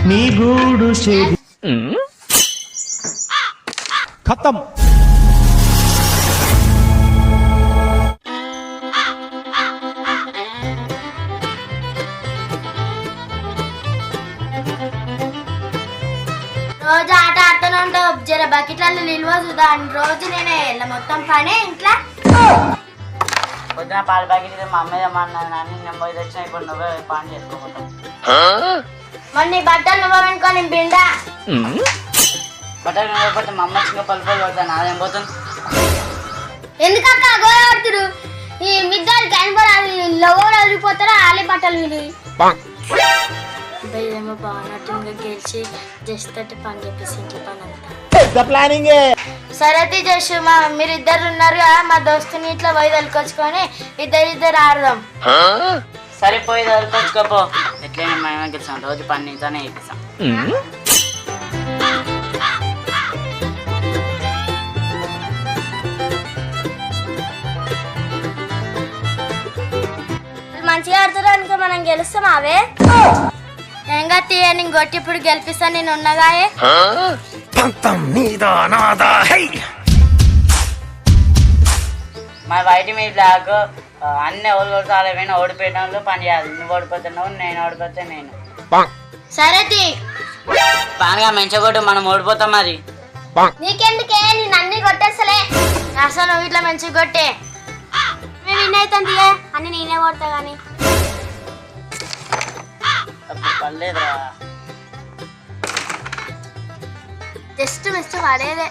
నీ గూడు చెడి ఖతం. రోజు ఆట ఆడుతూనే ఉంటావు. జర బకెట్లలో నిల్వ చూద్దా రోజు నేనే మొత్తం పనే ఇంట్లో. పొద్దున పాల ప్యాకెట్ మా అమ్మ ఏమన్నది నాని నేను పోయి తెచ్చిన ఇప్పుడు నువ్వే పని చేసుకోపోతాం. మరి నీ బట్టలు నువ్వు అనుకోని బిండా బట్టలు పోతే మా అమ్మ చిన్న పలుపు పడతాను అదేం పోతుంది. ఎందుకక్క గోడ పడుతురు ఈ మిద్దరు కనపడాలి లవోలు వదిలిపోతారా ఆలే బట్టలు విని ఏమో బాగున్నట్టు గెలిచి జస్ట్ తట్టి పని చెప్పేసి ఇంట్లో పని అంతా సరే చేసు మా మీరిద్దరు ఉన్నారుగా మా దోస్తుని ఇట్లా పోయి తలుకొచ్చుకొని ఇద్దరు ఆడదాం. సరిపోయి తలుకొచ్చుకోపో ఎట్లయినా మేమే గెలిచాం రోజు పని నీతోనే చేపిస్తాం. మంచిగా ఆడుతారు అనుకో మనం గెలుస్తాం. అవే ఏంగా తీయ నేను కొట్టి ఇప్పుడు గెలిపిస్తా నేను ఉన్నగాయే. మా బయట మీ బ్లాక్ అన్ని ఎవరు కొడతారు ఏమైనా ఓడిపోయిన వాళ్ళు పని చేయాలి. నువ్వు ఓడిపోతున్నావు నేను ఓడిపోతే నేను. సరే తీ బాగా మంచిగా మనం ఓడిపోతాం. మరి నీకెందుకే నేను అన్ని కొట్టేస్తలే అసలు నువ్వు ఇట్లా మంచిగా కొట్టే మేము విన్ అవుతాం తీయ అన్ని నేనే కొడతా గానీ పర్లేదురా జస్ట్ మిస్ట్ పడేదే.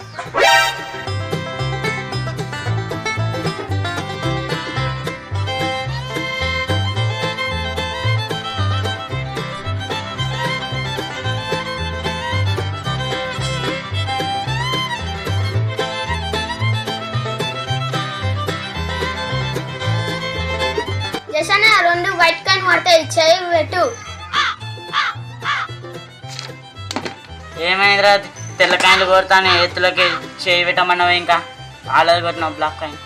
జసనా రెండు వైట్ కాయిన్ పడతాయి చేయి పెట్టు. ఏమైందిరా తెల్లకాయలు కొడతాను ఎత్తులకి చేయి పెట్టమన్నావు ఇంకా ఆలది కొట్టినావు బ్లాక్ కాయిన్.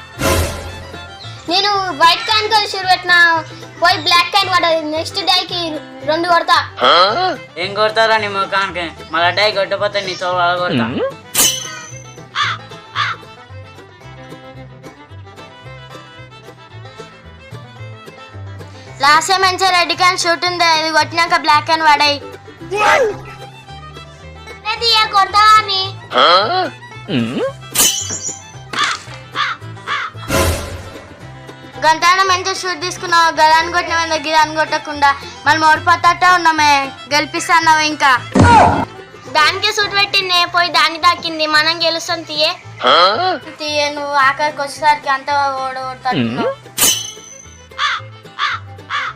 నేను వైట్ కాయిన్ తో షూర్ పెట్టినా పోయి బ్లాక్ కాయిన్ పడదు. నెక్స్ట్ డేకి రెండు కొడతా. ఏం కొడతారా నీ ముఖానికి మళ్ళా డై కొట్టపోతే నీతో వాళ్ళ కొడతా. లాస్ట్ టైం మంచిగా రెడ్ కాయిన్ షూట్ ఉంది ఇది కొట్టినాక బ్లాక్ కాయిన్ పడాయి. కొడతావా అని గంట మంచిగా షూట్ తీసుకున్నావు. గదాన్ని కొట్టిన గిదాన్ని కొట్టకుండా మనం ఓడిపోతా ఉన్నామే గెలిపిస్తున్నావు. ఇంకా దానికే షూట్ పెట్టింది పోయి దాన్ని తాకింది మనం గెలుస్తాం. తీయే నువ్వు ఆఖరికి వచ్చేసరికి అంతా ఓడగొడతాను.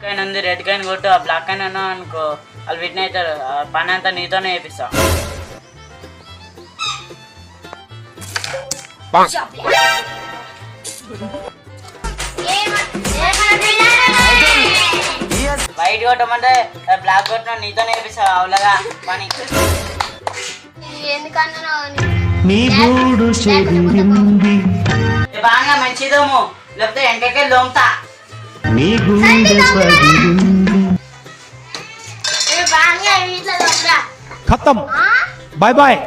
కాయిన్ ఉంది రెడ్ కాయిన్ కొట్టు ఆ బ్లాక్ కాయిన్ అన్నావు అనుకో వాళ్ళు విన్ అవుతారు. పని అంతా నీతోనే చేపిస్తా. వైట్ కొట్టమంటే బ్లాక్ కొట్టిన నీతోనే చేపిస్తా అవులగా పని. బాగా మంచిదేమో లేకపోతే వెంకకే లోంతా. ఖతం. Bye bye.